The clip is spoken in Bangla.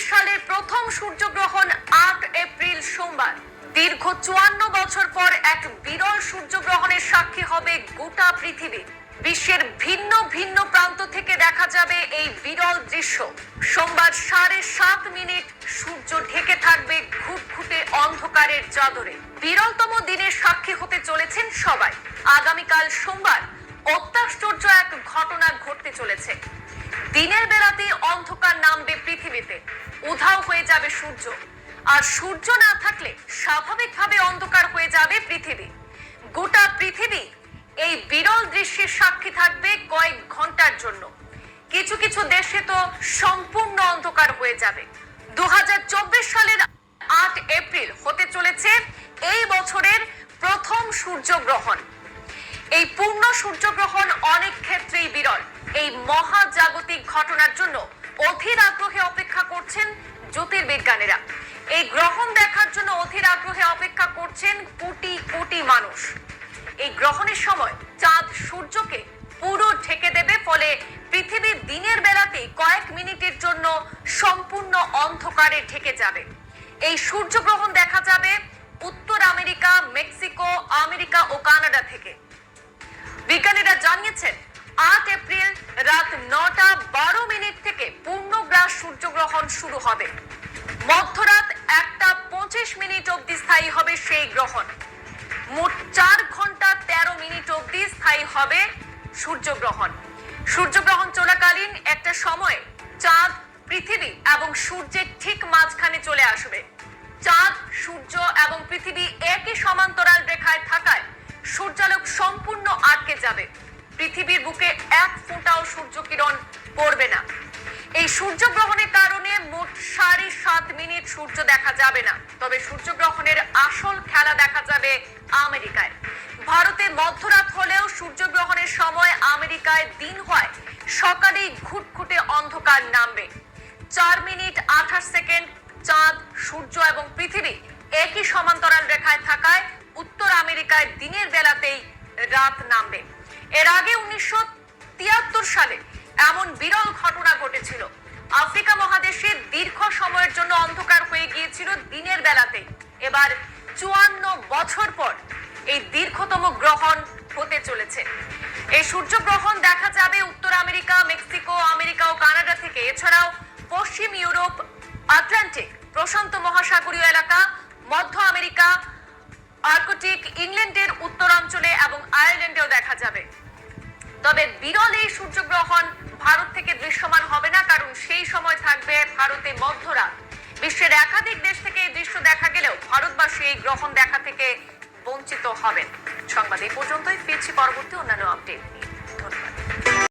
সালের প্রথম সূর্যগ্রহণ ৮ এপ্রিল সোমবার। দীর্ঘ ৫৪ বছর পর এক বিরল সূর্যগ্রহণের সাক্ষী হবে গোটা পৃথিবী। বিশ্বের ভিন্ন ভিন্ন প্রান্ত থেকে দেখা যাবে এই বিরল দৃশ্য। সোমবার ৭:৩০ সূর্য ঢেকে থাকবে ঘুটঘুটে অন্ধকারের চাদরে। বিরলতম দিনের সাক্ষী হতে চলেছেন সবাই। আগামীকাল সোমবার অত্যাশ্চর্য এক ঘটনা ঘটতে চলেছে। দিনের বেলাতে অন্ধকার নামবে পৃথিবীতে, উধাও হয়ে যাবে সূর্য। আর সূর্য না থাকলে স্বাভাবিকভাবে অন্ধকার হয়ে যাবে পৃথিবী। গোটা পৃথিবী এই বিরল দৃশ্যের সাক্ষী থাকবে কয়েক ঘন্টার জন্য। কিছু কিছু দেশে তো সম্পূর্ণ অন্ধকার হয়ে যাবে। ২০২৪ সালের ৮ এপ্রিল হতে চলেছে এই বছরের প্রথম সূর্যগ্রহণ। এই পূর্ণ সূর্যগ্রহণ অনেক ক্ষেত্রেই বিরল। এই মহাজাগতিক ঘটনার জন্য অধীর আগ্রহে অপেক্ষা করছেন জ্যোতির্বিজ্ঞানীরা। এই গ্রহণ দেখার জন্য অধীর আগ্রহে অপেক্ষা করছেন কোটি কোটি মানুষ। এই গ্রহণের সময় চাঁদ সূর্যকে পুরো ঢেকে দেবে, ফলে পৃথিবী দিনের বেলাতে কয়েক মিনিটের জন্য সম্পূর্ণ অন্ধকারে ঢেকে যাবে। এই সূর্যগ্রহণ দেখা যাবে উত্তর আমেরিকা, মেক্সিকো, আমেরিকা ও কানাডা থেকে। বিজ্ঞানীরা জানিয়েছেন ৮ এপ্রিল রাত ৯:১২ থেকে পূর্ণগ্রাস সূর্যগ্রহণ শুরু হবে। মধ্যরাত ১:২৫ অবধি স্থায়ী হবে সেই গ্রহণ। মোট ৪ ঘন্টা ১৩ মিনিট অবধি স্থায়ী হবে সূর্যগ্রহণ। সূর্যগ্রহণ চলাকালীন একটা সময়ে চাঁদ পৃথিবী এবং সূর্যের ঠিক মাঝখানে চলে আসবে। চাঁদ, সূর্য এবং পৃথিবী একই সমান্তরাল রেখায় থাকায় সূর্যালোক সম্পূর্ণ আটকে যাবে। পৃথিবীর বুকে এক ফোঁটাও সূর্যকিরণ পড়বে না। এই সূর্যগ্রহণের কারণে মোট ৭.৫ মিনিট সূর্য দেখা যাবে না। তবে সূর্যগ্রহণের আসল খেলা দেখা যাবে আমেরিকায়। ভারতে মধ্যরাত হলেও সূর্যগ্রহণের সময় আমেরিকায় দিন হয় সকালেই ঘুটঘুটে অন্ধকার নামবে। ৪:২৮ চাঁদ, সূর্য এবং পৃথিবী একই সমান্তরাল রেখায় থাকায় উত্তর আমেরিকায় দিনের বেলাতেই রাত নামবে। এর আগে ১৯৭৩ সালে এমন বিরল ঘটনা ঘটেছিল। আফ্রিকা মহাদেশে দীর্ঘ সময়ের জন্য অন্ধকার হয়ে গিয়েছিল দিনের বেলাতেই। এবার ৫৪ বছর পর এই দীর্ঘতম গ্রহণ হতে চলেছে। এই সূর্যগ্রহণ দেখা যাবে উত্তর আমেরিকা, মেক্সিকো, আমেরিকা ও কানাডা থেকে। এছাড়াও পশ্চিম ইউরোপ, আটলান্টিক, প্রশান্ত মহাসাগরীয় এলাকা, মধ্য আমেরিকা, আর্কটিক, ইংল্যান্ডের উত্তরাঞ্চলে এবং আয়ারল্যান্ডেও দেখা যাবে। তবে বিরল এই সূর্যগ্রহণ ভারত থেকে দৃশ্যমান হবে না, কারণ সেই সময় থাকবে ভারতে মধ্যরাত। বিশ্বের একাধিক দেশ থেকে এই দৃশ্য দেখা গেলেও ভারতবাসী এই গ্রহণ দেখা থেকে বঞ্চিত হবেন। সংবাদ এই পর্যন্তই। ফিরছি পরবর্তী অন্যান্য আপডেট নিয়ে।